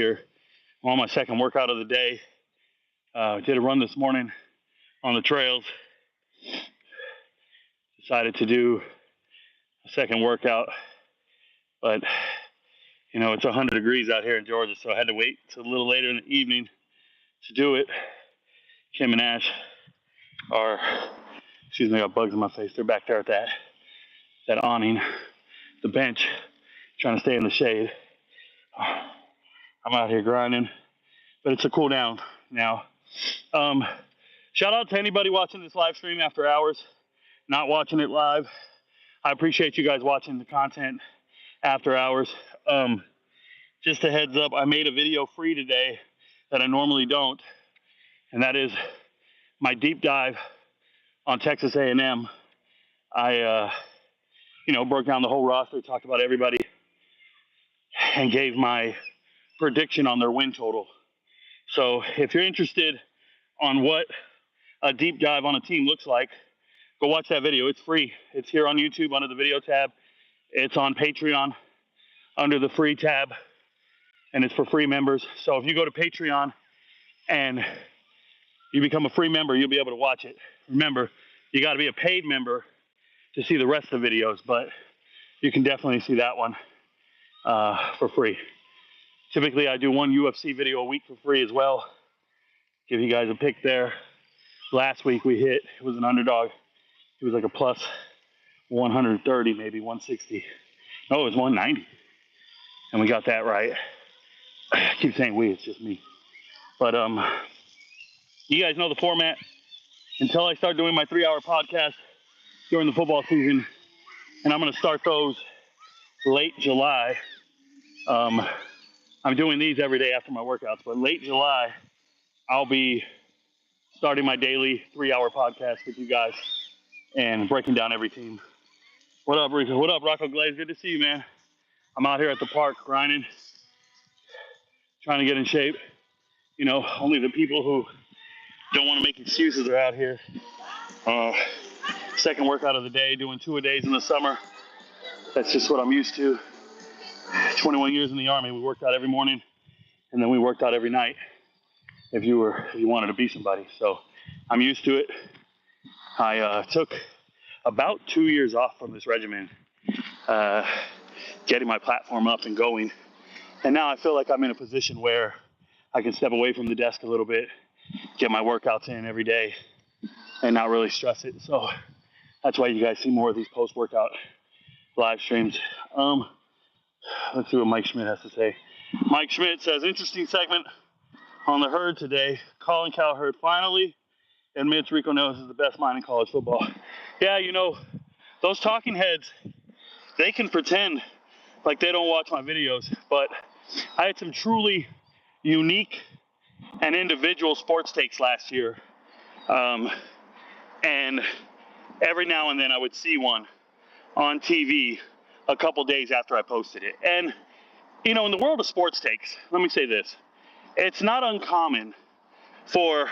here. I'm on my second workout of the day. Did a run this morning on the trails. Decided to do a second workout, but it's 100 degrees out here in Georgia, so I had to wait till a little later in the evening to do it. Kim and Ash are, I got bugs in my face. They're back there at that awning, the bench, trying to stay in the shade. I'm out here grinding, but it's a cool down now. Shout out to anybody watching this live stream after hours, not watching it live. I appreciate you guys watching the content after hours. Just a heads up, I made a video free today that I normally don't, and that is my deep dive on Texas A&M. I, broke down the whole roster, talked about everybody, and gave my prediction on their win total. So if you're interested on what a deep dive on a team looks like, go watch that video. It's free. It's here on YouTube under the video tab. It's on Patreon under the free tab, and it's for free members. So if you go to Patreon and you become a free member, you'll be able to watch it. Remember, you got to be a paid member to see the rest of the videos, but you can definitely see that one for free. Typically, I do one UFC video a week for free as well. Give you guys a pick there. Last week it was an underdog. It was like a plus 130, maybe 160. No, it was 190. And we got that right. I keep saying we, it's just me. But you guys know the format. Until I start doing my 3-hour podcast during the football season, and I'm going to start those late July. I'm doing these every day after my workouts, but late July, I'll be starting my daily 3-hour podcast with you guys and breaking down every team. What up, Rico? What up, Rocco Glaze? Good to see you, man. I'm out here at the park grinding, trying to get in shape. Only the people who don't want to make excuses are out here. Second workout of the day, doing 2-a-days in the summer. That's just what I'm used to. 21 years in the Army, we worked out every morning, and then we worked out every night if you wanted to be somebody. So I'm used to it. I took about 2 years off from this regimen, getting my platform up and going. And now I feel like I'm in a position where I can step away from the desk a little bit, get my workouts in every day, and not really stress it. So that's why you guys see more of these post-workout live streams. Let's see what Mike Schmidt has to say. Mike Schmidt says, interesting segment on the herd today. Colin Cowherd finally admits Rico Knows is the best mind in college football. Yeah, those talking heads, they can pretend like they don't watch my videos, but I had some truly unique and individual sports takes last year. And every now and then I would see one on TV a couple days after I posted it. And, in the world of sports takes, let me say this. It's not uncommon for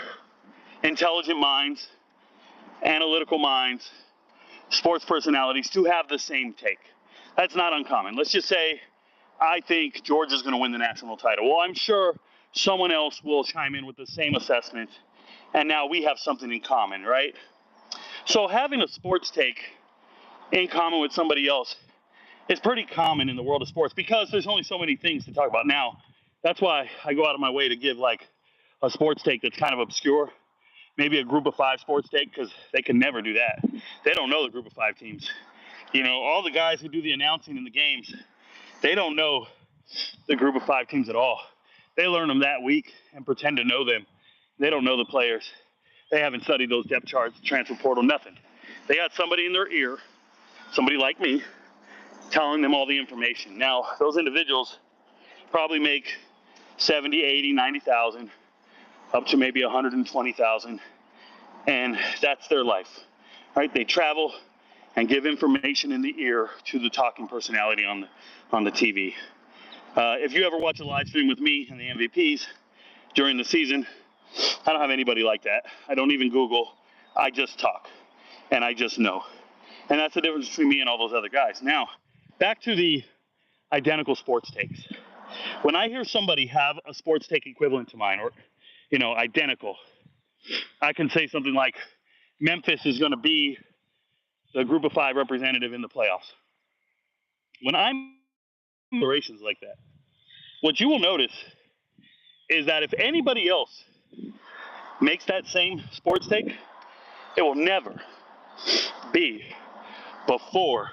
intelligent minds, analytical minds, sports personalities to have the same take. That's not uncommon. Let's just say I think Georgia's going to win the national title. Well, I'm sure someone else will chime in with the same assessment, and now we have something in common, right? So having a sports take in common with somebody else is pretty common in the world of sports because there's only so many things to talk about now. That's why I go out of my way to give like a sports take that's kind of obscure, maybe a group of 5 sports take, because they can never do that. They don't know the group of 5 teams. All the guys who do the announcing in the games, they don't know the group of 5 teams at all. They learn them that week and pretend to know them. They don't know the players. They haven't studied those depth charts, transfer portal, nothing. They got somebody in their ear, somebody like me, telling them all the information. Now, those individuals probably make 70, 80, 90,000, up to maybe 120,000, and that's their life, right? They travel and give information in the ear to the talking personality on the TV. If you ever watch a live stream with me and the MVPs during the season, I don't have anybody like that. I don't even Google. I just talk, and I just know. And that's the difference between me and all those other guys. Now, back to the identical sports takes. When I hear somebody have a sports take equivalent to mine, or identical, I can say something like Memphis is going to be the Group of 5 representative in the playoffs. When I'm declarations like that, what you will notice is that if anybody else makes that same sports take, it will never be before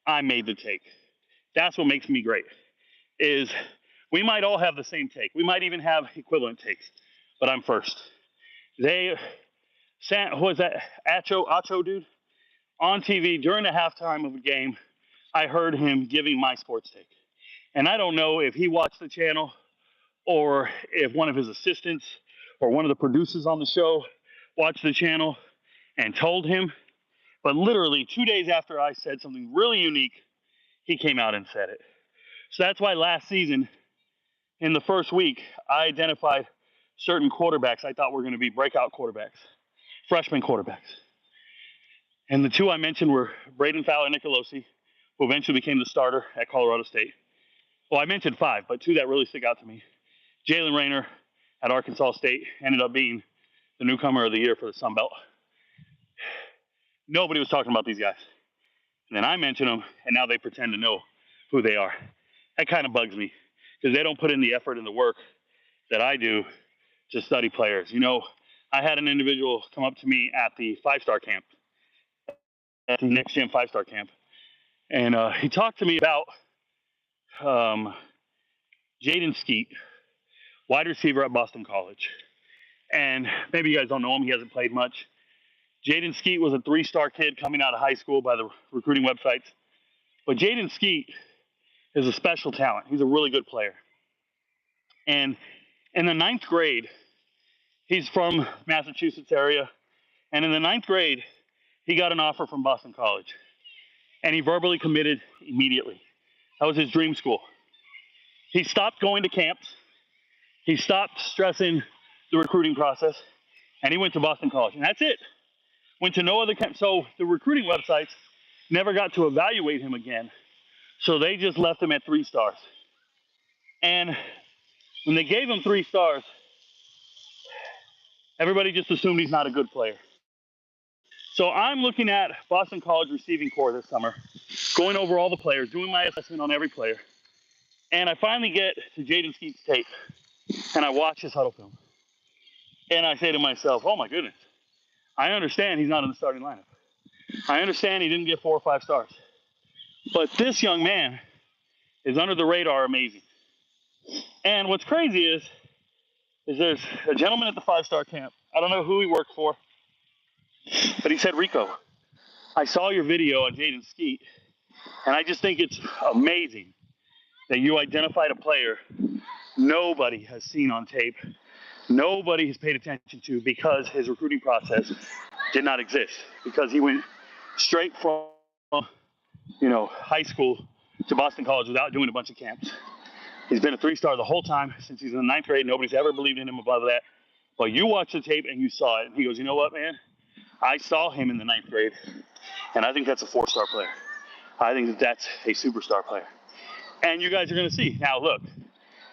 I made the take. That's what makes me great. Is we might all have the same take. We might even have equivalent takes, but I'm first. Who was that Acho dude on TV during the halftime of a game? I heard him giving my sports take, and I don't know if he watched the channel or if one of his assistants or one of the producers on the show watched the channel and told him. But literally 2 days after I said something really unique, he came out and said it. So that's why last season, in the first week, I identified certain quarterbacks I thought were going to be breakout quarterbacks, freshman quarterbacks. And the two I mentioned were Braden Fowler-Nicolosi, who eventually became the starter at Colorado State. Well, I mentioned 5, but 2 that really stick out to me. Jalen Rayner at Arkansas State ended up being the newcomer of the year for the Sun Belt. Nobody was talking about these guys. And then I mention them, and now they pretend to know who they are. That kind of bugs me because they don't put in the effort and the work that I do to study players. I had an individual come up to me at the 5-star camp, at the Next Gen 5-star camp, and he talked to me about Jaden Skeet, wide receiver at Boston College. And maybe you guys don't know him. He hasn't played much. Jaden Skeet was a 3-star kid coming out of high school by the recruiting websites. But Jaden Skeet is a special talent. He's a really good player. And in the 9th grade, he's from Massachusetts area. And in the 9th grade, he got an offer from Boston College. And he verbally committed immediately. That was his dream school. He stopped going to camps. He stopped stressing the recruiting process. And he went to Boston College. And that's it. Went to no other camp. So the recruiting websites never got to evaluate him again. So they just left him at 3 stars. And when they gave him 3 stars, everybody just assumed he's not a good player. So I'm looking at Boston College receiving corps this summer, going over all the players, doing my assessment on every player. And I finally get to Jaden Skeet's tape, and I watch his huddle film. And I say to myself, oh my goodness, I understand he's not in the starting lineup. I understand he didn't get 4 or 5 stars. But this young man is under the radar amazing. And what's crazy is there's a gentleman at the 5-star camp. I don't know who he worked for, but he said, Rico, I saw your video on Jaden Skeet, and I just think it's amazing that you identified a player nobody has seen on tape, nobody has paid attention to because his recruiting process did not exist, because he went straight from high school to Boston College without doing a bunch of camps. He's been a 3-star the whole time since he's in the 9th grade. Nobody's ever believed in him above that. But you watched the tape and you saw it. And he goes, you know what, man? I saw him in the 9th grade, and I think that's a 4-star player. I think that's a superstar player. And you guys are going to see. Now, look,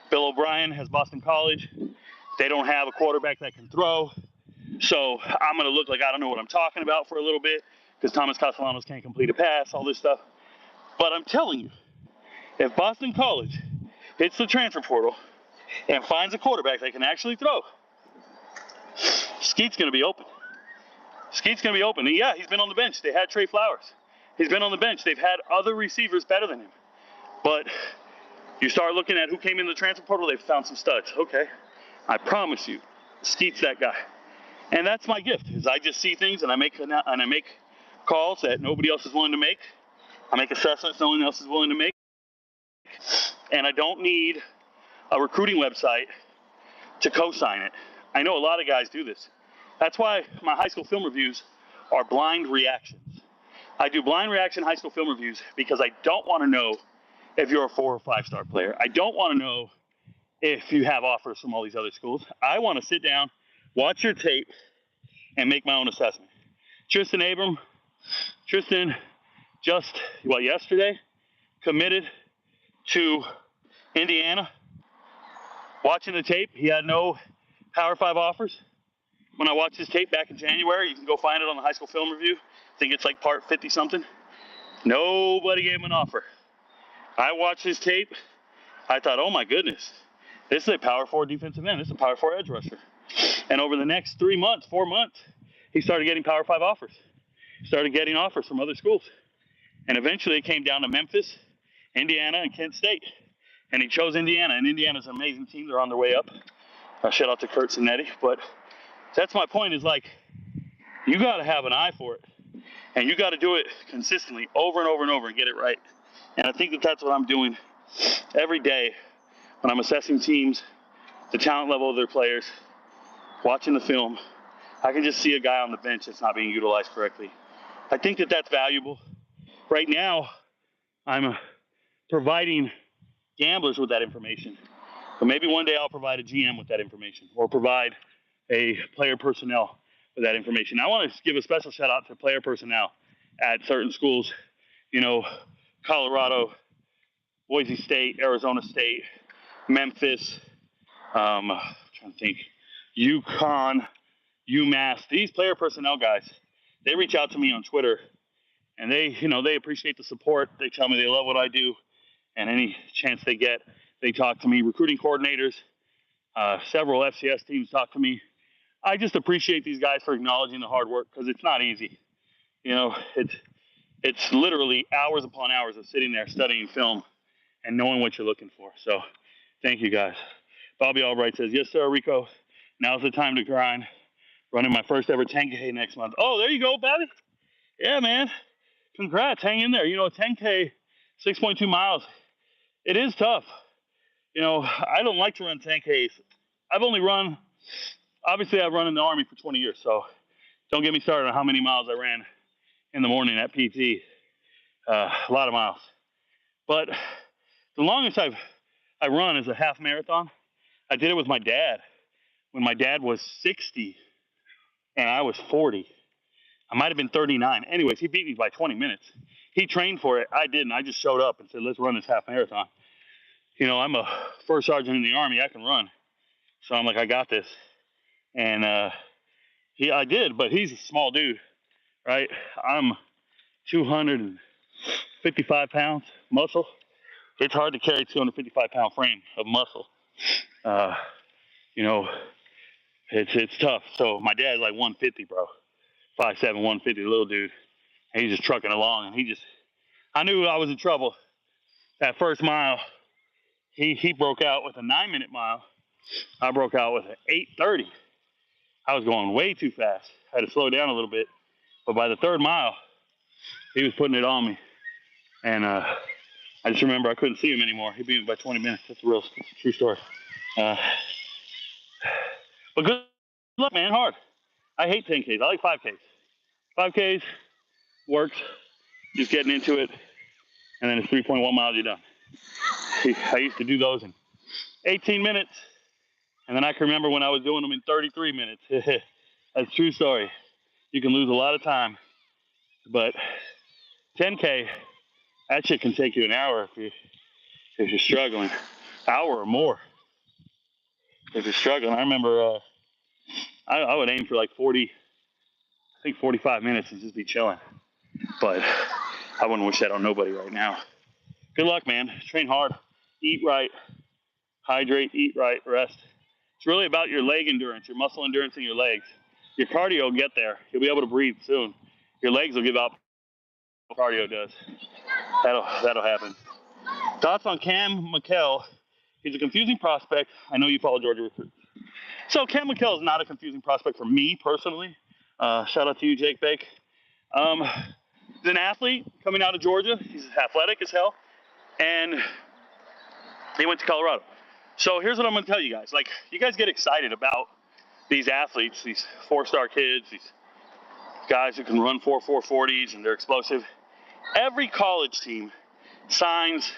Bill O'Brien has Boston College. They don't have a quarterback that can throw. So I'm going to look like I don't know what I'm talking about for a little bit because Thomas Castellanos can't complete a pass, all this stuff. But I'm telling you, if Boston College hits the transfer portal and finds a quarterback that can actually throw, Skeet's going to be open. Skeet's going to be open. And yeah, he's been on the bench. They had Trey Flowers. He's been on the bench. They've had other receivers better than him. But you start looking at who came in the transfer portal, they've found some studs. Okay, I promise you, Skeet's that guy. And that's my gift, is I just see things and I make calls that nobody else is willing to make. I make assessments no one else is willing to make. And I don't need a recruiting website to co-sign it. I know a lot of guys do this. That's why my high school film reviews are blind reactions. I do blind reaction high school film reviews because I don't want to know if you're a 4 or 5-star player. I don't want to know if you have offers from all these other schools. I want to sit down, watch your tape, and make my own assessment. Tristan just, yesterday, committed to Indiana, watching the tape, he had no Power 5 offers. When I watched his tape back in January, you can go find it on the high school film review. I think it's like part 50-something. Nobody gave him an offer. I watched his tape. I thought, oh my goodness, this is a Power 4 defensive end. This is a Power 4 edge rusher. And over the next 4 months, he started getting Power 5 offers. Started getting offers from other schools. And eventually it came down to Memphis, Indiana, and Kent State. And he chose Indiana. And Indiana's an amazing team. They're on their way up. Shout out to Kurt Sinetti. But that's my point, is like, you got to have an eye for it. And you got to do it consistently over and over and over and get it right. And I think that that's what I'm doing every day when I'm assessing teams, the talent level of their players, watching the film. I can just see a guy on the bench that's not being utilized correctly. I think that that's valuable. Right now, I'm providing gamblers with that information. But maybe one day I'll provide a GM with that information, or provide a player personnel with that information. I want to give a special shout out to player personnel at certain schools, you know, Colorado, Boise State, Arizona State, Memphis, I'm trying to think, UConn, UMass. These player personnel guys, they reach out to me on Twitter, and they appreciate the support. They tell me they love what I do, and any chance they get, they talk to me. Recruiting coordinators, several FCS teams talk to me. I just appreciate these guys for acknowledging the hard work, because it's not easy. You know, it's literally hours upon hours of sitting there studying film and knowing what you're looking for. So thank you guys. Bobby Albright says, yes, sir, Rico. Now's the time to grind. Running my first ever 10K next month. Oh, there you go, Bobby. Yeah, man. Congrats. Hang in there. You know, 10K, 6.2 miles, it is tough. You know, I don't like to run 10Ks. I've run in the Army for 20 years, so don't get me started on how many miles I ran in the morning at PT. A lot of miles. But the longest I run is a half marathon. I did it with my dad when my dad was 60 and I was 40. I might have been 39. Anyways, he beat me by 20 minutes. He trained for it. I didn't. I just showed up and said, let's run this half marathon. You know, I'm a first sergeant in the Army. I can run. So I'm like, I got this. And I did, but he's a small dude, right? I'm 255 pounds muscle. It's hard to carry a 255-pound frame of muscle. You know, it's tough. So my dad's like 150, bro. 5'7", 150, little dude. And he's just trucking along, and I knew I was in trouble. That first mile, he broke out with a 9-minute mile. I broke out with an 8:30. I was going way too fast. I had to slow down a little bit. But by the third mile, he was putting it on me. And I just remember I couldn't see him anymore. He beat me by 20 minutes. That's a true story. But good luck, man. Hard. I hate 10Ks. I like 5Ks. 5Ks works. Just getting into it. And then it's 3.1 miles, you're done. I used to do those in 18 minutes. And then I can remember when I was doing them in 33 minutes. That's a true story. You can lose a lot of time. But 10K, that shit can take you an hour if you're struggling. Hour or more if you're struggling. I remember I would aim for like 45 minutes and just be chilling. But I wouldn't wish that on nobody right now. Good luck, man. Train hard. Eat right. Hydrate, eat right, rest. It's really about your leg endurance, your muscle endurance in your legs. Your cardio will get there. You'll be able to breathe soon. Your legs will give out what cardio does. That'll happen. Thoughts on Cam McKell? He's a confusing prospect. I know you follow Georgia recruits. So Cam McKell is not a confusing prospect for me personally. Shout out to you, Jake Bake. He's an athlete coming out of Georgia. He's athletic as hell. And he went to Colorado. So here's what I'm going to tell you guys. Like, you guys get excited about these athletes, these 4-star kids, these guys who can run 4.40s and they're explosive. Every college team signs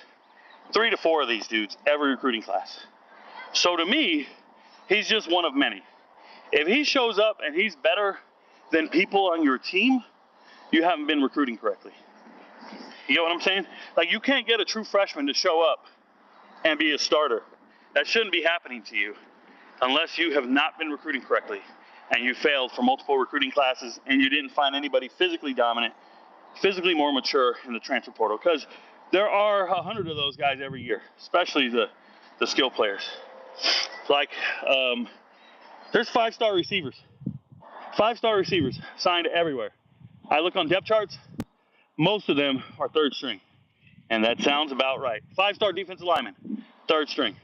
3 to 4 of these dudes every recruiting class. So to me, he's just one of many. If he shows up and he's better than people on your team, you haven't been recruiting correctly. You know what I'm saying? Like, you can't get a true freshman to show up and be a starter. That shouldn't be happening to you unless you have not been recruiting correctly and you failed for multiple recruiting classes and you didn't find anybody physically dominant, physically more mature in the transfer portal. Because there are 100 of those guys every year, especially the skill players. Like, there's 5-star receivers. 5-star receivers signed everywhere. I look on depth charts, most of them are third string. And that sounds about right. 5-star defensive lineman, third string.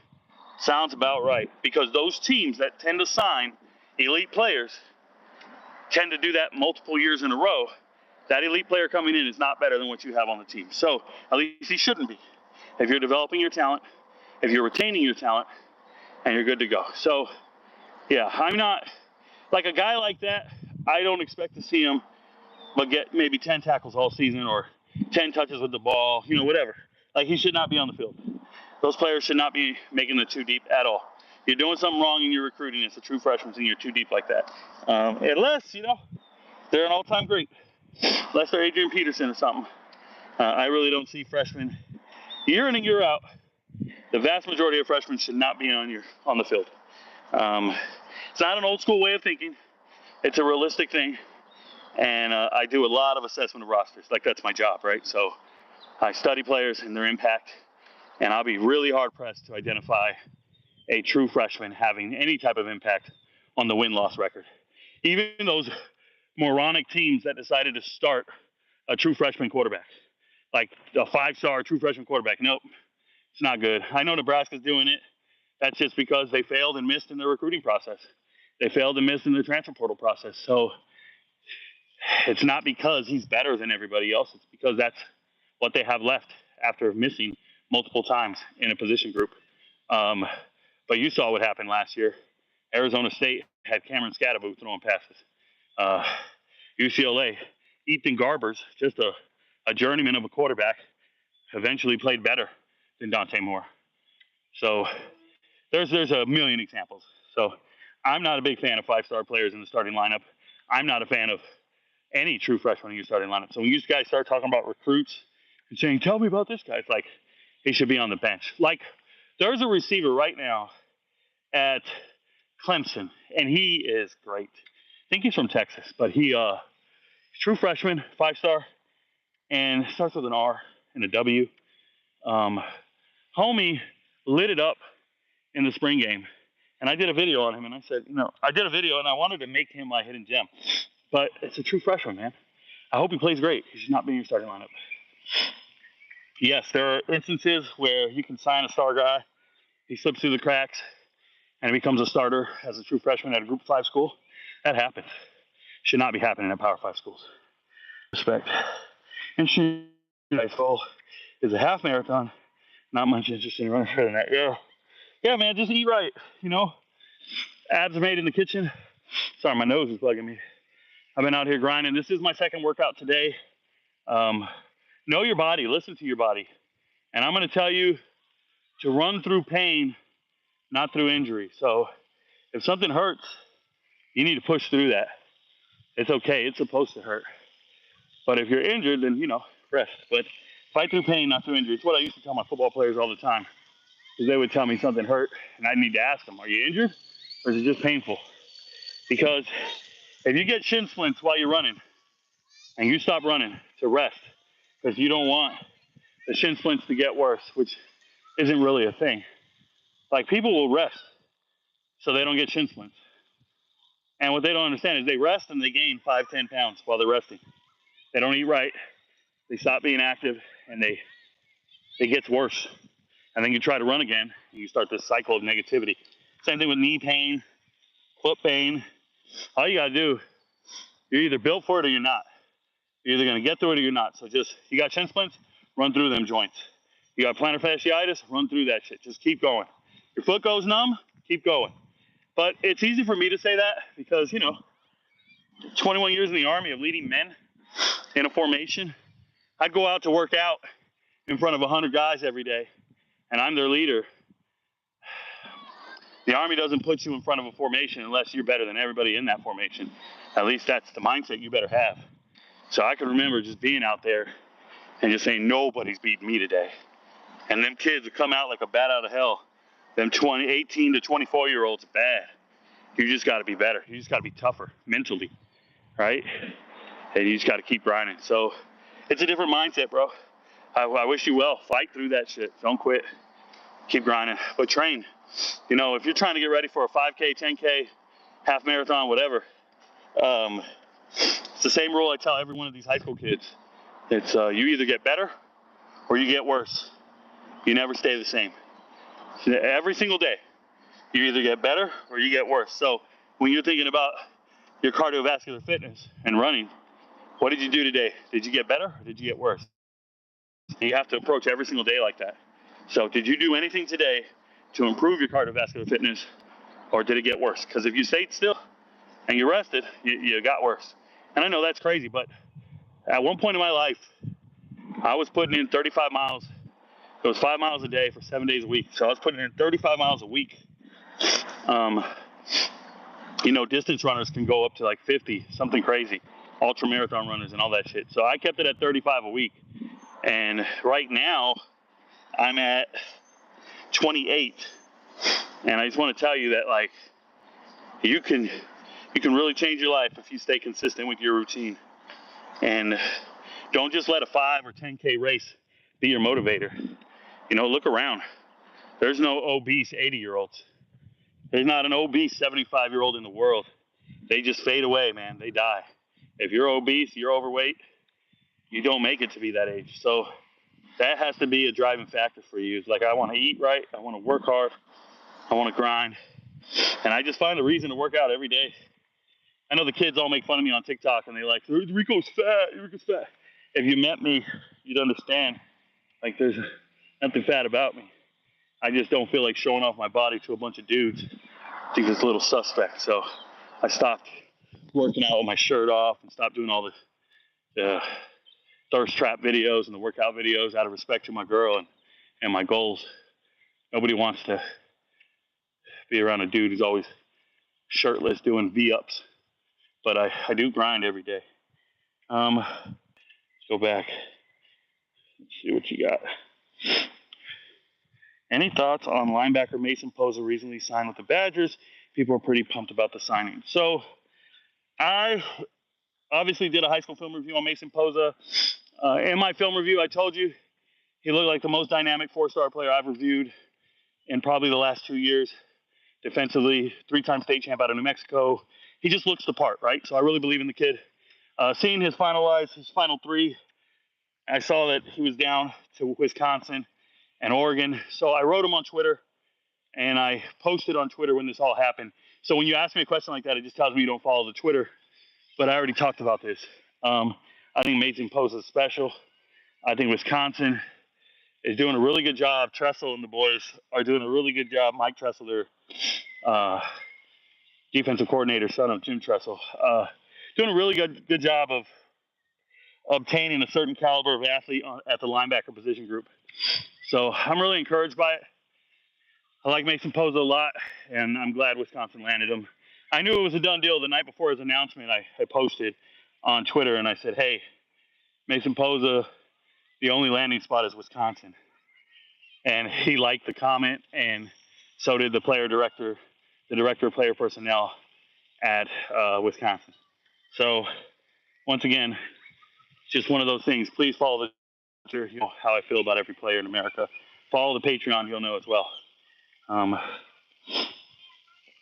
Sounds about right. Because those teams that tend to sign elite players tend to do that multiple years in a row. That elite player coming in is not better than what you have on the team. So at least he shouldn't be. If you're developing your talent, if you're retaining your talent, and you're good to go. So, yeah, I'm not, like a guy like that, I don't expect to see him but get maybe 10 tackles all season or 10 touches with the ball, whatever. Like, he should not be on the field. Those players should not be making the too deep at all. You're doing something wrong in your recruiting. It's a true freshman and you're too deep like that. Unless, they're an all-time great. Unless they're Adrian Peterson or something. I really don't see freshmen year in and year out. The vast majority of freshmen should not be on the field. It's not an old school way of thinking. It's a realistic thing. And I do a lot of assessment of rosters. Like, that's my job, right? So I study players and their impact. And I'll be really hard-pressed to identify a true freshman having any type of impact on the win-loss record. Even those moronic teams that decided to start a true freshman quarterback, like a 5-star true freshman quarterback. Nope, it's not good. I know Nebraska's doing it. That's just because they failed and missed in their recruiting process. They failed and missed in their transfer portal process. So it's not because he's better than everybody else. It's because that's what they have left after missing multiple times in a position group. But you saw what happened last year. Arizona State had Cameron Scadaboo throwing passes. UCLA, Ethan Garbers, just a journeyman of a quarterback, eventually played better than Dante Moore. So there's a million examples. So I'm not a big fan of 5-star players in the starting lineup. I'm not a fan of any true freshman in your starting lineup. So when you guys start talking about recruits and saying, tell me about this guy, it's like he should be on the bench. Like, there's a receiver right now at Clemson, and he is great. I think he's from Texas, but he true freshman, 5-star, and starts with an R and a W. Homie lit it up in the spring game, and I did a video on him, and I said, I did a video, and I wanted to make him my hidden gem, but it's a true freshman, man. I hope he plays great. He should not be in your starting lineup. Yes, there are instances where you can sign a star guy, he slips through the cracks, and he becomes a starter as a true freshman at a Group 5 school. That happens. Should not be happening at Power 5 schools. Respect. And high school is a half marathon. Not much interest in running further than that. Yeah, man, just eat right. Abs are made in the kitchen. Sorry, my nose is bugging me. I've been out here grinding. This is my second workout today. Know your body. Listen to your body. And I'm going to tell you to run through pain, not through injury. So if something hurts, you need to push through that. It's okay. It's supposed to hurt. But if you're injured, then, rest. But fight through pain, not through injury. It's what I used to tell my football players all the time. Because they would tell me something hurt, and I'd need to ask them, are you injured? Or is it just painful? Because if you get shin splints while you're running, and you stop running to rest, because you don't want the shin splints to get worse, which isn't really a thing. Like, people will rest so they don't get shin splints. And what they don't understand is they rest and they gain 5-10 pounds while they're resting. They don't eat right. They stop being active, and it gets worse. And then you try to run again, and you start this cycle of negativity. Same thing with knee pain, foot pain. All you got to do, you're either built for it or you're not. You're either going to get through it or you're not. So you got shin splints, run through them joints. You got plantar fasciitis, run through that shit. Just keep going. Your foot goes numb, keep going. But it's easy for me to say that because, 21 years in the Army of leading men in a formation. I'd go out to work out in front of 100 guys every day, and I'm their leader. The Army doesn't put you in front of a formation unless you're better than everybody in that formation. At least that's the mindset you better have. So I can remember just being out there and just saying, nobody's beating me today. And them kids will come out like a bat out of hell. Them 18 to 24-year-olds bad. You just got to be better. You just got to be tougher mentally, right? And you just got to keep grinding. So it's a different mindset, bro. I wish you well. Fight through that shit. Don't quit. Keep grinding. But train. You know, if you're trying to get ready for a 5K, 10K, half marathon, whatever, it's the same rule I tell every one of these high school kids. It's you either get better or you get worse. You never stay the same. Every single day, you either get better or you get worse. So when you're thinking about your cardiovascular fitness and running, what did you do today? Did you get better or did you get worse? You have to approach every single day like that. So did you do anything today to improve your cardiovascular fitness, or did it get worse? Because if you stayed still and you rested, you got worse. And I know that's crazy, but at one point in my life, I was putting in 35 miles. It was 5 miles a day for 7 days a week. So I was putting in 35 miles a week. You know, distance runners can go up to like 50, something crazy. Ultra marathon runners and all that shit. So I kept it at 35 a week. And right now, I'm at 28. And I just want to tell you that, like, you can really change your life if you stay consistent with your routine. And don't just let a 5 or 10K race be your motivator. You know, look around. There's no obese 80-year-olds. There's not an obese 75-year-old in the world. They just fade away, man. They die. If you're obese, you're overweight, you don't make it to be that age. So that has to be a driving factor for you. It's like, I want to eat right. I want to work hard. I want to grind. And I just find a reason to work out every day. I know the kids all make fun of me on TikTok, and they're like, Rico's fat. Rico's fat. If you met me, you'd understand. Like, there's nothing fat about me. I just don't feel like showing off my body to a bunch of dudes. I think it's a little suspect. So I stopped working out with my shirt off and stopped doing all the thirst trap videos and the workout videos out of respect to my girl and my goals. Nobody wants to be around a dude who's always shirtless doing V-ups. But I do grind every day. Let's go back. Let's see what you got. Any thoughts on linebacker Mason Posa recently signed with the Badgers? People are pretty pumped about the signing. So I obviously did a high school film review on Mason Posa. In my film review, I told you he looked like the most dynamic 4-star player I've reviewed in probably the last 2 years. Defensively, 3-time state champ out of New Mexico. He just looks the part, right? So I really believe in the kid. Seeing his final 3, I saw that he was down to Wisconsin and Oregon. So I wrote him on Twitter, and I posted on Twitter when this all happened. So when you ask me a question like that, it just tells me you don't follow the Twitter. But I already talked about this. I think Mason Posa is special. I think Wisconsin is doing a really good job. Tressel and the boys are doing a really good job. Mike Tressel, their defensive coordinator, son of Jim Tressel, doing a really good job of obtaining a certain caliber of athlete at the linebacker position group. So I'm really encouraged by it. I like Mason Posa a lot, and I'm glad Wisconsin landed him. I knew it was a done deal the night before his announcement. I posted on Twitter, and I said, hey, Mason Posa, the only landing spot is Wisconsin. And he liked the comment, and so did the director of player personnel at Wisconsin. So once again, just one of those things. Please follow the Twitter. You know how I feel about every player in America. Follow the Patreon. You'll know as well.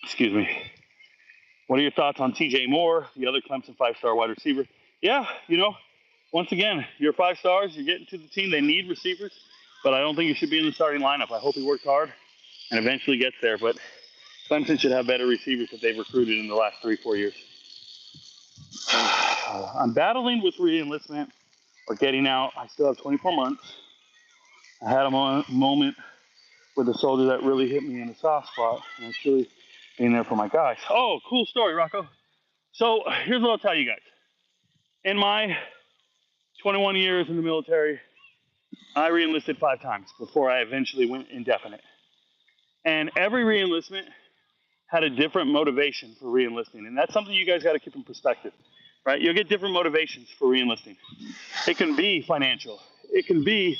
Excuse me. What are your thoughts on TJ Moore, the other Clemson 5-star wide receiver? Yeah, you know, once again, you're 5 stars. You're getting to the team. They need receivers, but I don't think you should be in the starting lineup. I hope he works hard and eventually gets there. But Clemson should have better receivers that they've recruited in the last 3-4 years. I'm battling with re-enlistment or getting out. I still have 24 months. I had a moment with a soldier that really hit me in a soft spot, and it's really being there for my guys. Oh, cool story, Rocco. So here's what I'll tell you guys. In my 21 years in the military, I re-enlisted 5 times before I eventually went indefinite. And every re-enlistment had a different motivation for re-enlisting, and that's something you guys got to keep in perspective, right? You'll get different motivations for re-enlisting. It can be financial. It can be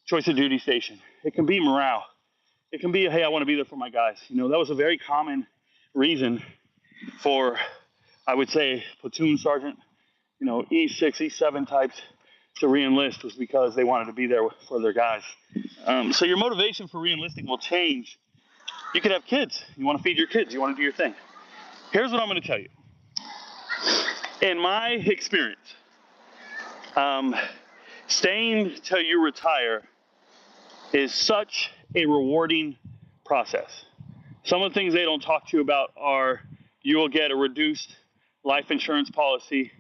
choice of duty station. It can be morale. It can be, hey, I want to be there for my guys. You know, that was a very common reason for, I would say, platoon sergeant, you know, E6, E7 types to re-enlist was because they wanted to be there for their guys. So your motivation for re-enlisting will change. You could have kids. You want to feed your kids. You want to do your thing. Here's what I'm going to tell you. In my experience, staying till you retire is such a rewarding process. Some of the things they don't talk to you about are you will get a reduced life insurance policy.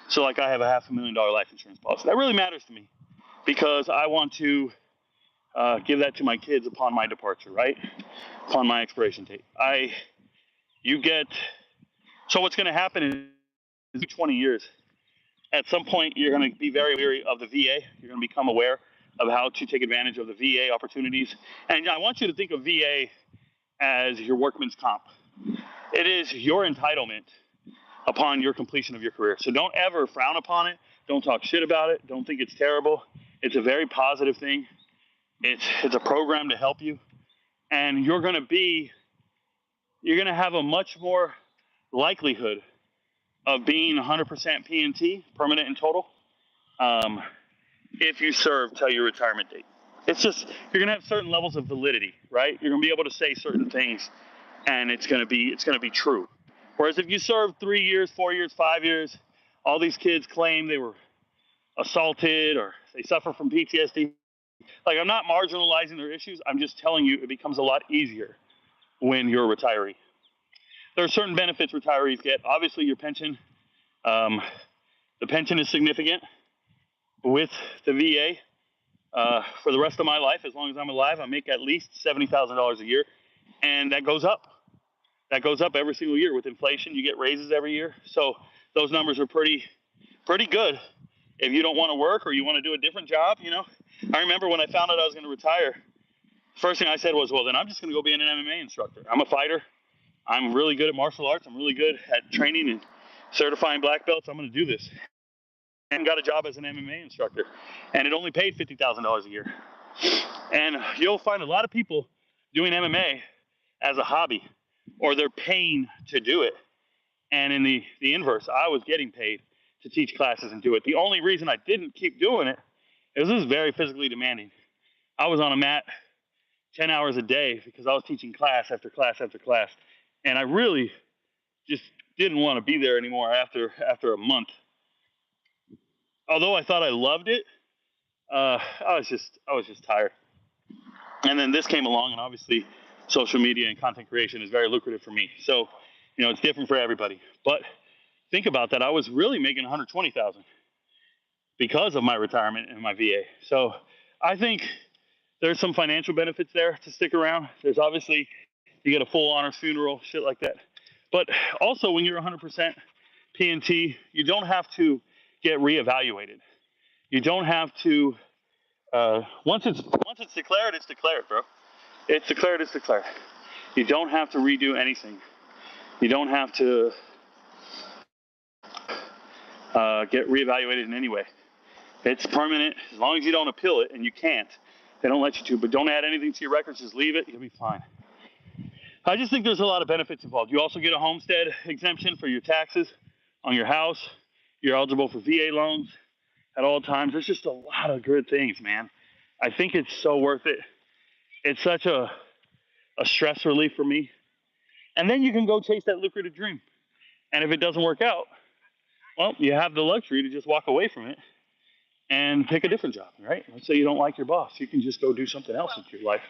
So like I have a $500,000 life insurance policy. That really matters to me because I want to give that to my kids upon my departure, right? Upon my expiration date. So what's going to happen is 20 years. At some point, you're going to be very weary of the VA. You're going to become aware of how to take advantage of the VA opportunities. And I want you to think of VA as your workman's comp. It is your entitlement upon your completion of your career. So don't ever frown upon it. Don't talk shit about it. Don't think it's terrible. It's a very positive thing. It's a program to help you. And you're going to have a much more likelihood of being 100% P&T, permanent and total, if you serve till your retirement date. It's just, you're going to have certain levels of validity, right? You're going to be able to say certain things, and it's going to be true. Whereas if you serve 3 years, 4 years, 5 years, all these kids claim they were assaulted or they suffer from PTSD. Like, I'm not marginalizing their issues. I'm just telling you it becomes a lot easier when you're a retiree. There are certain benefits retirees get. Obviously, your pension. The pension is significant with the VA. For the rest of my life, as long as I'm alive, I make at least $70,000 a year, and that goes up. That goes up every single year. With inflation, you get raises every year. So those numbers are pretty good. If you don't want to work or you want to do a different job, you know. I remember when I found out I was going to retire, first thing I said was, well, then I'm just going to go be an MMA instructor. I'm a fighter. I'm really good at martial arts. I'm really good at training and certifying black belts. I'm going to do this. And got a job as an MMA instructor. And it only paid $50,000 a year. And you'll find a lot of people doing MMA as a hobby, or they're paying to do it. And in the inverse, I was getting paid to teach classes and do it. The only reason I didn't keep doing it is this is very physically demanding. I was on a mat 10 hours a day because I was teaching class after class after class. And I really just didn't want to be there anymore after a month. Although I thought I loved it, I was just tired. And then this came along, and obviously social media and content creation is very lucrative for me. So, you know, it's different for everybody. But think about that. I was really making $120,000 because of my retirement and my VA. So I think there's some financial benefits there to stick around. There's obviously, you get a full honors funeral, shit like that. But also when you're 100% P&T, you don't have to get reevaluated. You don't have to, once it's declared, it's declared, bro. It's declared, it's declared. You don't have to redo anything. You don't have to get reevaluated in any way. It's permanent as long as you don't appeal it, and you can't. They don't let you to, but don't add anything to your records. Just leave it. You'll be fine. I just think there's a lot of benefits involved. You also get a homestead exemption for your taxes on your house. You're eligible for VA loans at all times. There's just a lot of good things, man. I think it's so worth it. It's such a stress relief for me. And then you can go chase that lucrative dream. And if it doesn't work out, well, you have the luxury to just walk away from it and pick a different job, right? Let's say you don't like your boss. You can just go do something else with your life.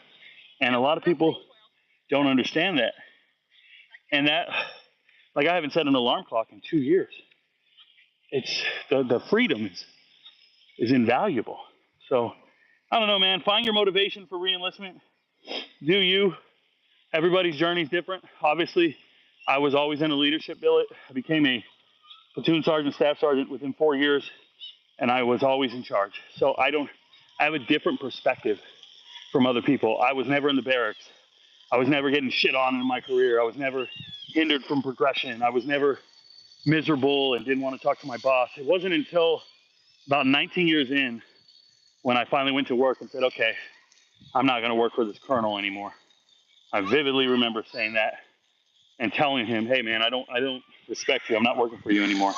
And a lot of people don't understand that. And that, like, I haven't set an alarm clock in 2 years. It's the freedom is invaluable. So I don't know, man. Find your motivation for reenlistment. Do you? Everybody's journey is different. Obviously, I was always in a leadership billet. I became a platoon sergeant, staff sergeant within 4 years, and I was always in charge. So I have a different perspective from other people. I was never in the barracks. I was never getting shit on in my career. I was never hindered from progression. I was never miserable and didn't want to talk to my boss. It wasn't until about 19 years in when I finally went to work and said, okay, I'm not going to work for this colonel anymore. I vividly remember saying that and telling him, hey man, I don't respect you. I'm not working for you anymore.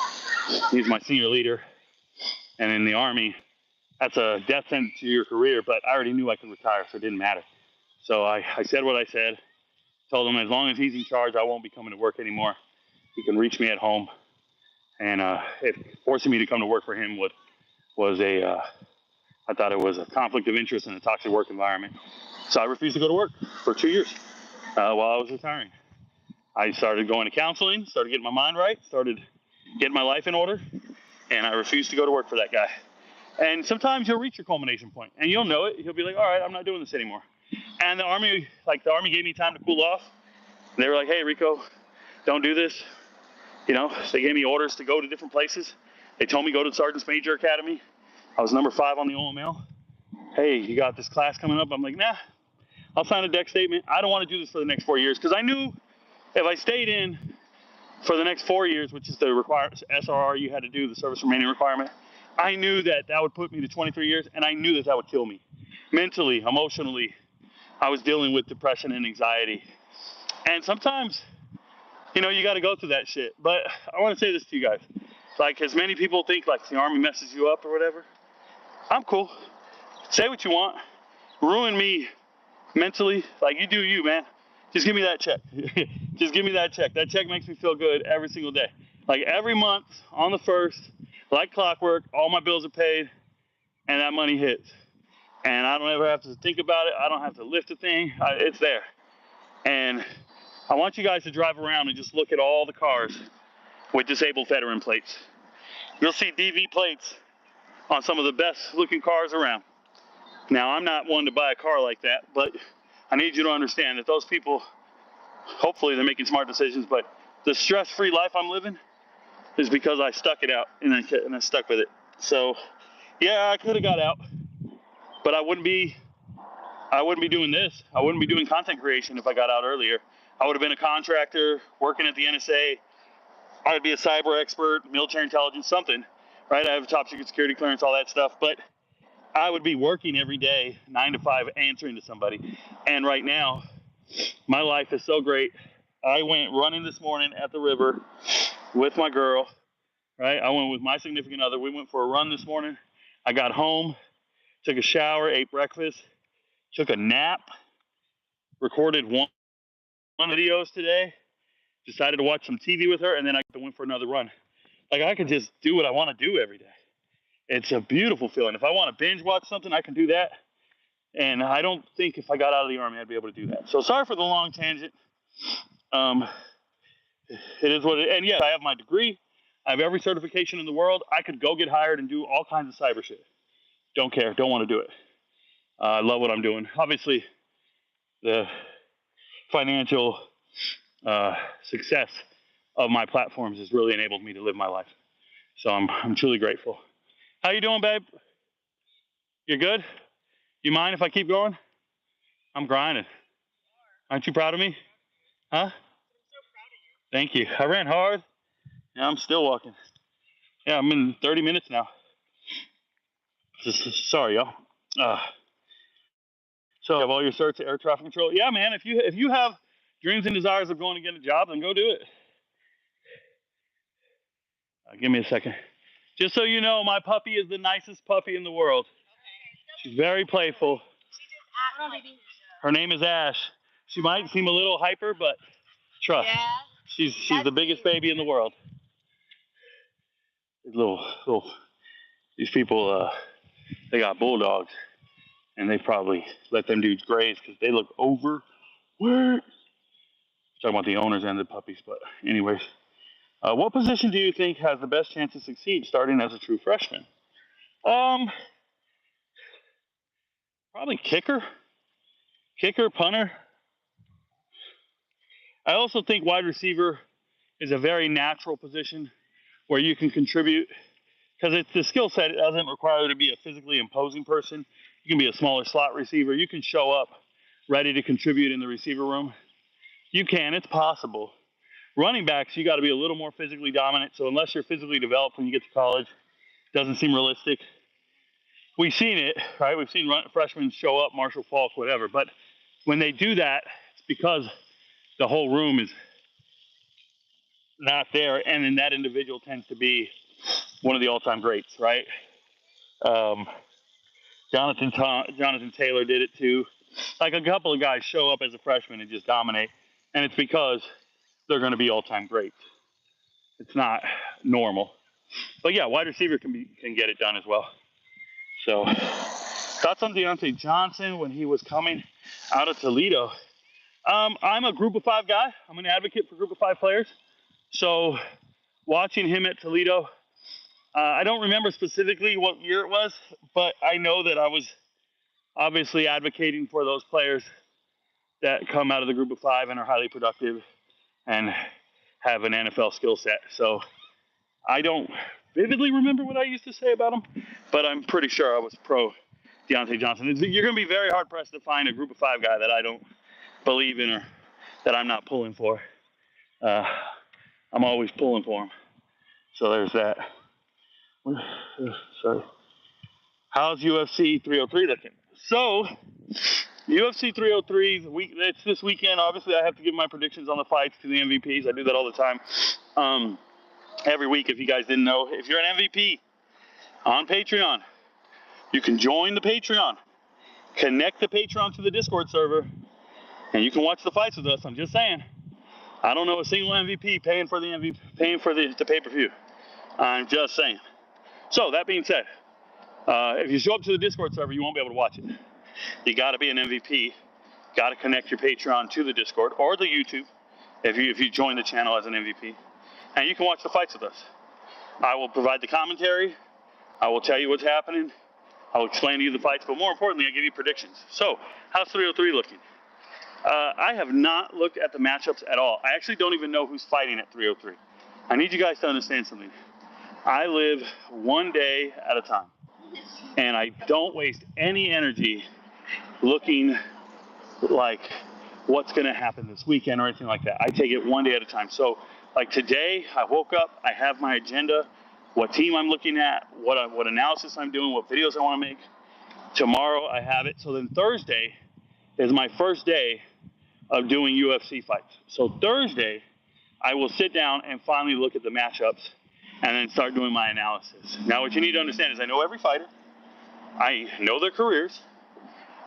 He's my senior leader. And in the Army, that's a death sentence to your career, but I already knew I could retire, so it didn't matter. So I said what I said, told him as long as he's in charge, I won't be coming to work anymore. He can reach me at home. And forcing me to come to work for him was I thought it was a conflict of interest in a toxic work environment. So I refused to go to work for 2 years while I was retiring. I started going to counseling, started getting my mind right, started getting my life in order, and I refused to go to work for that guy. And sometimes you'll reach your culmination point, and you'll know it. You'll be like, all right, I'm not doing this anymore. And the Army gave me time to cool off. They were like, hey, Rico, don't do this. You know, they gave me orders to go to different places. They told me go to the Sergeant's Major Academy. I was number 5 on the OML. Hey, you got this class coming up? I'm like, nah, I'll sign a deck statement. I don't want to do this for the next 4 years because I knew if I stayed in for the next 4 years, which is the SRR you had to do, the service remaining requirement, I knew that would put me to 23 years, and I knew that would kill me. Mentally, emotionally, I was dealing with depression and anxiety. And sometimes, you know, you got to go through that shit. But I want to say this to you guys. Like, as many people think, like, the Army messes you up or whatever, I'm cool. Say what you want. Ruin me mentally. Like, you do you, man. Just give me that check. Just give me that check. That check makes me feel good every single day. Like, every month on the 1st, like clockwork, all my bills are paid, and that money hits. And I don't ever have to think about it. I don't have to lift a thing. It's there. And I want you guys to drive around and just look at all the cars with disabled veteran plates. You'll see DV plates on some of the best looking cars around. Now, I'm not one to buy a car like that, but I need you to understand that those people, hopefully they're making smart decisions, but the stress-free life I'm living is because I stuck it out and I stuck with it. So, yeah, I could have got out, but I wouldn't be doing this. I wouldn't be doing content creation if I got out earlier. I would have been a contractor, working at the NSA. I would be a cyber expert, military intelligence, something, right? I have a top secret security clearance, all that stuff, but I would be working every day, 9 to 5, answering to somebody. And right now, my life is so great. I went running this morning at the river with my girl, right? I went with my significant other. We went for a run this morning. I got home, took a shower, ate breakfast, took a nap, recorded one videos today, decided to watch some TV with her, and then I went for another run. Like, I could just do what I want to do every day. It's a beautiful feeling. If I want to binge watch something, I can do that. And I don't think if I got out of the Army, I'd be able to do that. So sorry for the long tangent. It is what it is. And yes, I have my degree. I have every certification in the world. I could go get hired and do all kinds of cyber shit. Don't care. Don't want to do it. I love what I'm doing. Obviously, the financial success of my platforms has really enabled me to live my life. So I'm truly grateful. How you doing, babe? You're good? You mind if I keep going? I'm grinding. Aren't you proud of me? Huh? I'm so proud of you. Thank you. I ran hard. Yeah, I'm still walking. Yeah, I'm in 30 minutes now. Sorry, y'all. So you have all your certs, air traffic control. Yeah, man. If you have dreams and desires of going to get a job, then go do it. Give me a second. Just so you know, my puppy is the nicest puppy in the world. She's very playful. Her name is Ash. She might seem a little hyper, but trust. Yeah. She's the biggest baby in the world. These people, they got bulldogs, and they probably let them dudes graze because they look overworked. Talking about the owners and the puppies, but anyways. What position do you think has the best chance to succeed starting as a true freshman? Probably kicker, punter. I also think wide receiver is a very natural position where you can contribute because it's the skill set. It doesn't require you to be a physically imposing person. You can be a smaller slot receiver. You can show up ready to contribute in the receiver room. You can. It's possible. Running backs, you got to be a little more physically dominant. So unless you're physically developed when you get to college, it doesn't seem realistic. we've seen it, right? We've seen freshmen show up, Marshall Falk, whatever. But when they do that, it's because the whole room is not there, and then that individual tends to be one of the all-time greats, right? Um, Jonathan Taylor did it too. Like a couple of guys show up as a freshman and just dominate, and it's because they're going to be all-time greats. It's not normal, but yeah, wide receiver can get it done as well. So, thoughts on Deontay Johnson when he was coming out of Toledo? I'm a Group of 5 guy. I'm an advocate for Group of 5 players. So, watching him at Toledo, I don't remember specifically what year it was, but I know that I was obviously advocating for those players that come out of the Group of 5 and are highly productive and have an NFL skill set. So I don't vividly remember what I used to say about him, but I'm pretty sure I was pro Deontay Johnson. You're going to be very hard pressed to find a Group of 5 guy that I don't believe in or that I'm not pulling for. I'm always pulling for him. So there's that. Sorry. How's UFC 303 looking? So, UFC 303, it's this weekend. Obviously, I have to give my predictions on the fights to the MVPs. I do that all the time. Every week, if you guys didn't know, if you're an MVP on Patreon, you can join the Patreon, connect the Patreon to the Discord server, and you can watch the fights with us. I'm just saying. I don't know a single MVP paying for the pay-per-view. I'm just saying. So, that being said, if you show up to the Discord server, you won't be able to watch it. You got to be an MVP. Got to connect your Patreon to the Discord or the YouTube if you join the channel as an MVP. And you can watch the fights with us. I will provide the commentary. I will tell you what's happening. I will explain to you the fights. But more importantly, I give you predictions. So, how's 303 looking? I have not looked at the matchups at all. I actually don't even know who's fighting at 303. I need you guys to understand something. I live one day at a time. And I don't waste any energy looking like what's going to happen this weekend or anything like that. I take it one day at a time. So, like today, I woke up, I have my agenda, what team I'm looking at, what analysis I'm doing, what videos I want to make. Tomorrow, I have it. So then Thursday is my first day of doing UFC fights. So Thursday, I will sit down and finally look at the matchups and then start doing my analysis. Now, what you need to understand is I know every fighter. I know their careers,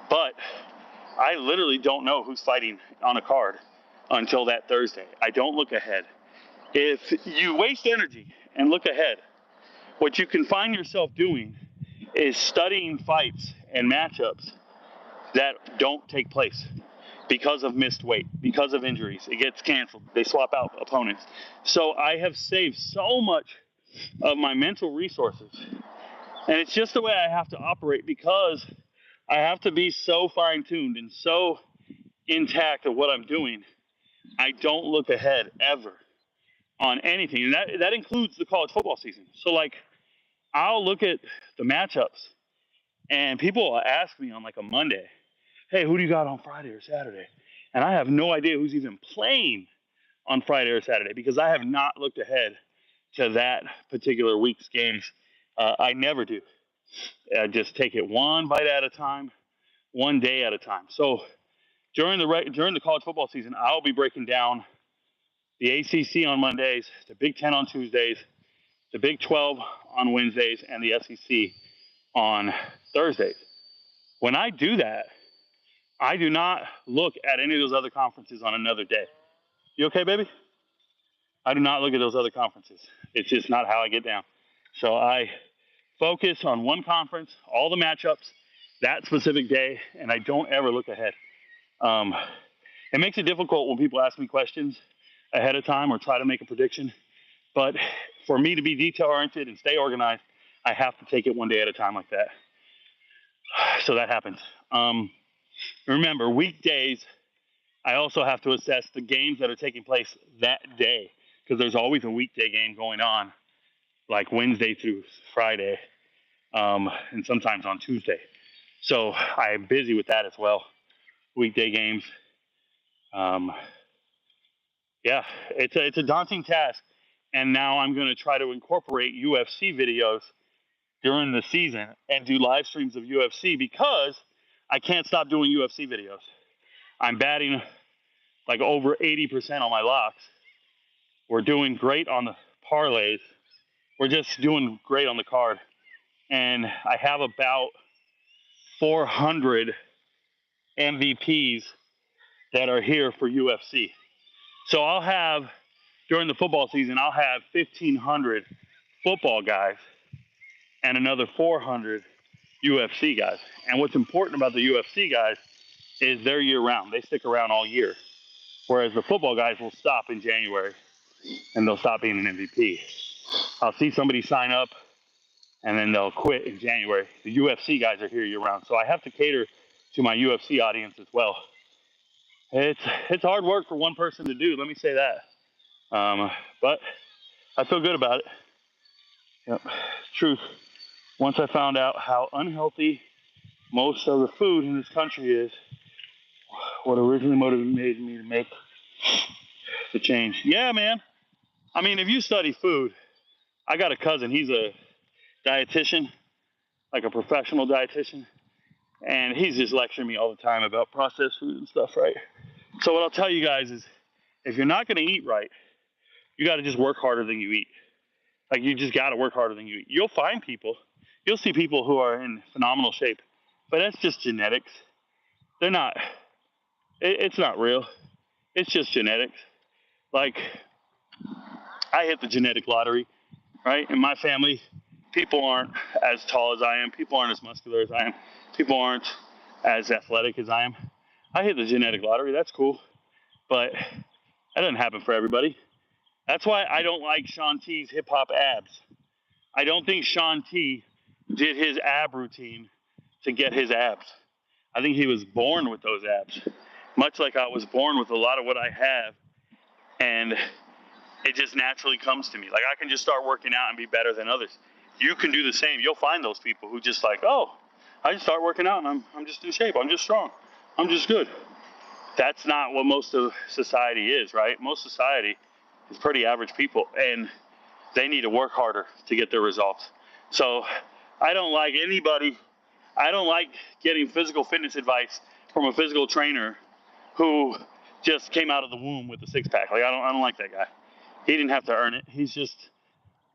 but I literally don't know who's fighting on a card until that Thursday. I don't look ahead. If you waste energy and look ahead, what you can find yourself doing is studying fights and matchups that don't take place because of missed weight, because of injuries. It gets canceled. They swap out opponents. So I have saved so much of my mental resources. And it's just the way I have to operate because I have to be so fine-tuned and so intact of what I'm doing. I don't look ahead ever on anything. And that includes the college football season. So, like, I'll look at the matchups, and people will ask me on, like, a Monday, hey, who do you got on Friday or Saturday? And I have no idea who's even playing on Friday or Saturday because I have not looked ahead to that particular week's games. I never do. I just take it one bite at a time, one day at a time. So during the college football season, I'll be breaking down the ACC on Mondays, the Big Ten on Tuesdays, the Big 12 on Wednesdays, and the SEC on Thursdays. When I do that, I do not look at any of those other conferences on another day. You okay, baby? I do not look at those other conferences. It's just not how I get down. So I focus on one conference, all the matchups, that specific day, and I don't ever look ahead. It makes it difficult when people ask me questions ahead of time or try to make a prediction. But for me to be detail-oriented and stay organized, I have to take it one day at a time like that. So that happens. Remember, weekdays, I also have to assess the games that are taking place that day because there's always a weekday game going on, like Wednesday through Friday, and sometimes on Tuesday. So I'm busy with that as well, weekday games. Yeah, it's a daunting task, and now I'm going to try to incorporate UFC videos during the season and do live streams of UFC because I can't stop doing UFC videos. I'm batting like over 80% on my locks. We're doing great on the parlays. We're just doing great on the card. And I have about 400 MVPs that are here for UFC. So I'll have, during the football season, I'll have 1,500 football guys and another 400 UFC guys. And what's important about the UFC guys is they're year round. They stick around all year. Whereas the football guys will stop in January and they'll stop being an MVP. I'll see somebody sign up and then they'll quit in January. The UFC guys are here year round. So I have to cater to my UFC audience as well. It's hard work for one person to do, let me say that. But I feel good about it. Yep, truth. Once I found out how unhealthy most of the food in this country is, what originally motivated me to make the change. Yeah, man. I mean, if you study food, I got a cousin. He's a dietitian, like a professional dietitian, and he's just lecturing me all the time about processed food and stuff, right? So what I'll tell you guys is, if you're not going to eat right, you got to just work harder than you eat. Like, you just got to work harder than you eat. You'll find people. You'll see people who are in phenomenal shape, but that's just genetics. They're not. It's not real. It's just genetics. Like, I hit the genetic lottery, right? In my family, people aren't as tall as I am. People aren't as muscular as I am. People aren't as athletic as I am. I hit the genetic lottery. That's cool. But that doesn't happen for everybody. That's why I don't like Shaun T's hip-hop abs. I don't think Shaun T did his ab routine to get his abs. I think he was born with those abs, much like I was born with a lot of what I have, and it just naturally comes to me. Like, I can just start working out and be better than others. You can do the same. You'll find those people who just like, oh, I just start working out and I'm just in shape. I'm just strong. I'm just good. That's not what most of society is, right? Most society is pretty average people, and they need to work harder to get their results. So I don't like getting physical fitness advice from a physical trainer who just came out of the womb with a six-pack. Like, I don't like that guy. He didn't have to earn it. He's just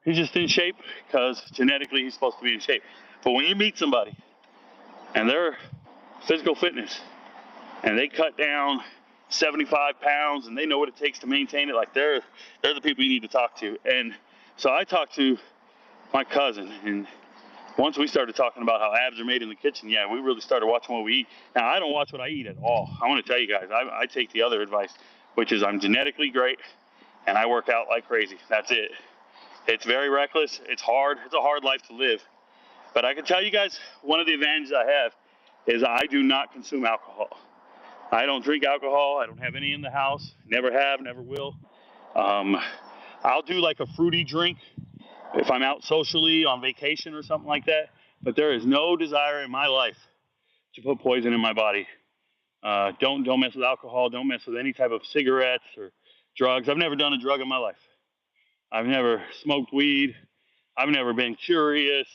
in shape because genetically he's supposed to be in shape. But when you meet somebody and they're physical fitness and they cut down 75 pounds and they know what it takes to maintain it, like, they're the people you need to talk to. And so I talked to my cousin, and once we started talking about how abs are made in the kitchen, yeah, we really started watching what we eat. Now, I don't watch what I eat at all. I want to tell you guys, I take the other advice, which is I'm genetically great and I work out like crazy. That's it. It's very reckless. It's hard. It's a hard life to live. But I can tell you guys, one of the advantages I have is I do not consume alcohol. I don't drink alcohol. I don't have any in the house. Never have, never will. I'll do like a fruity drink if I'm out socially on vacation or something like that. But there is no desire in my life to put poison in my body. Don't mess with alcohol. Don't mess with any type of cigarettes or drugs. I've never done a drug in my life. I've never smoked weed. I've never been curious.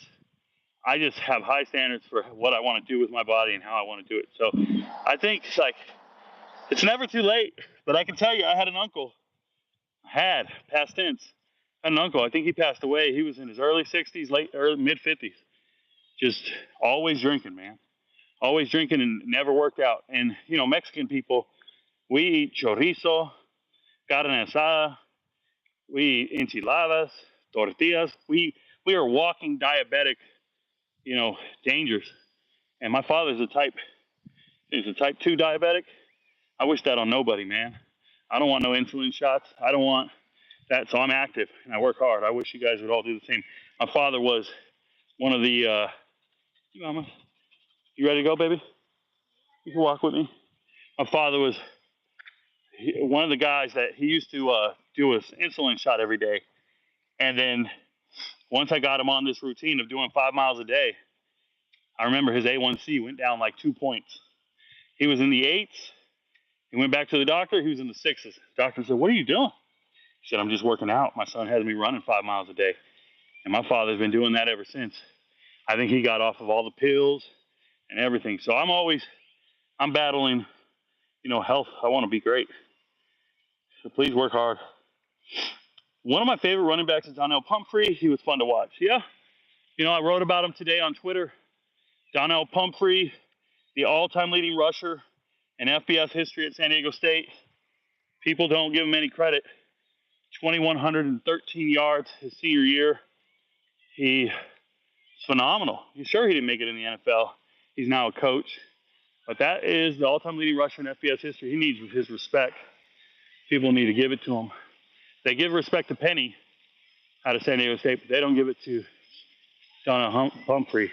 I just have high standards for what I want to do with my body and how I want to do it. So I think it's never too late. But I can tell you, I had an uncle. Past tense. I had an uncle. I think he passed away. He was in his early 60s, mid 50s. Just always drinking, man. Always drinking and never worked out. And, Mexican people, we eat chorizo, carne asada, we eat enchiladas, tortillas. We are walking diabetic, dangers. And my father's a type 2 diabetic. I wish that on nobody, man. I don't want no insulin shots. I don't want that. So I'm active and I work hard. I wish you guys would all do the same. My father was one of the, Mama, you ready to go, baby? You can walk with me. My father was one of the guys that he used to do his insulin shot every day. And then once I got him on this routine of doing 5 miles a day, I remember his A1C went down like 2 points. He was in the 8s. He went back to the doctor. He was in the 6s. The doctor said, "What are you doing?" He said, "I'm just working out. My son has me running 5 miles a day." And my father's been doing that ever since. I think he got off of all the pills and everything. So I'm battling, health. I want to be great. So please work hard. One of my favorite running backs is Donnell Pumphrey. He was fun to watch. Yeah. I wrote about him today on Twitter. Donnell Pumphrey, the all-time leading rusher in FBS history at San Diego State. People don't give him any credit. 2,113 yards his senior year. He's phenomenal. He's sure he didn't make it in the NFL. He's now a coach. But that is the all-time leading rusher in FBS history. He needs his respect. People need to give it to him. They give respect to Penny out of San Diego State, but they don't give it to Donnell Pumphrey,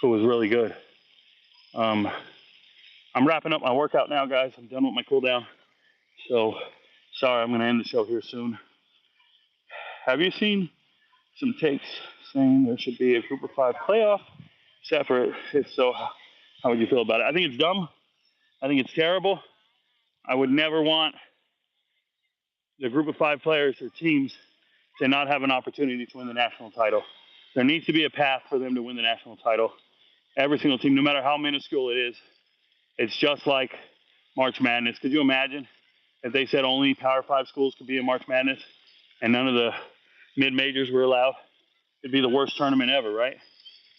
who was really good. I'm wrapping up my workout now, guys. I'm done with my cool down. So, sorry, I'm going to end the show here soon. Have you seen some takes saying there should be a Group of 5 playoff separate? If so, how would you feel about it? I think it's dumb. I think it's terrible. I would never want the Group of 5 players or teams to not have an opportunity to win the national title. There needs to be a path for them to win the national title. Every single team, no matter how minuscule it is, it's just like March Madness. Could you imagine if they said only Power 5 schools could be in March Madness and none of the mid-majors were allowed? It'd be the worst tournament ever, right?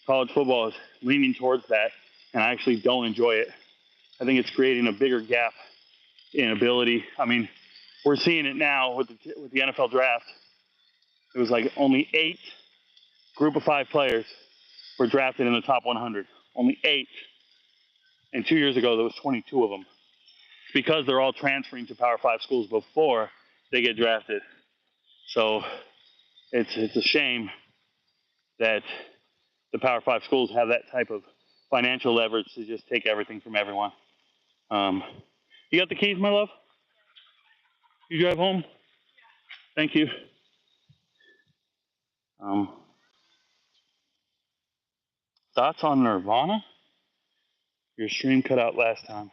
College football is leaning towards that, and I actually don't enjoy it. I think it's creating a bigger gap in ability. I mean, we're seeing it now with the NFL draft. It was like only 8 Group of 5 players were drafted in the top 100. Only 8. And 2 years ago, there was 22 of them. It's because they're all transferring to Power 5 schools before they get drafted. So it's a shame that the Power 5 schools have that type of financial leverage to just take everything from everyone. You got the keys, my love? You drive home? Thank you. Thoughts on Nirvana? Your stream cut out last time.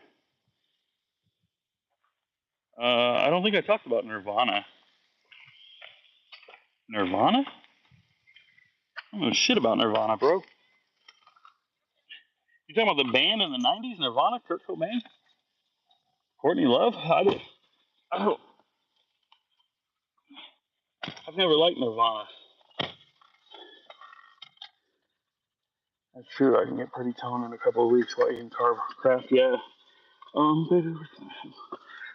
I don't think I talked about Nirvana. Nirvana? I don't know shit about Nirvana, bro. You talking about the band in the 90s, Nirvana, Kurt Cobain? Courtney Love? I've never liked Nirvana. That's true. I can get pretty toned in a couple of weeks while eating craft. Yeah.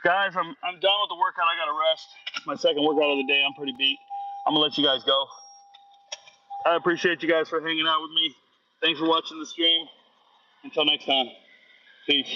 Guys, I'm done with the workout. I gotta rest. My second workout of the day. I'm pretty beat. I'm gonna let you guys go. I appreciate you guys for hanging out with me. Thanks for watching the stream. Until next time. Peace.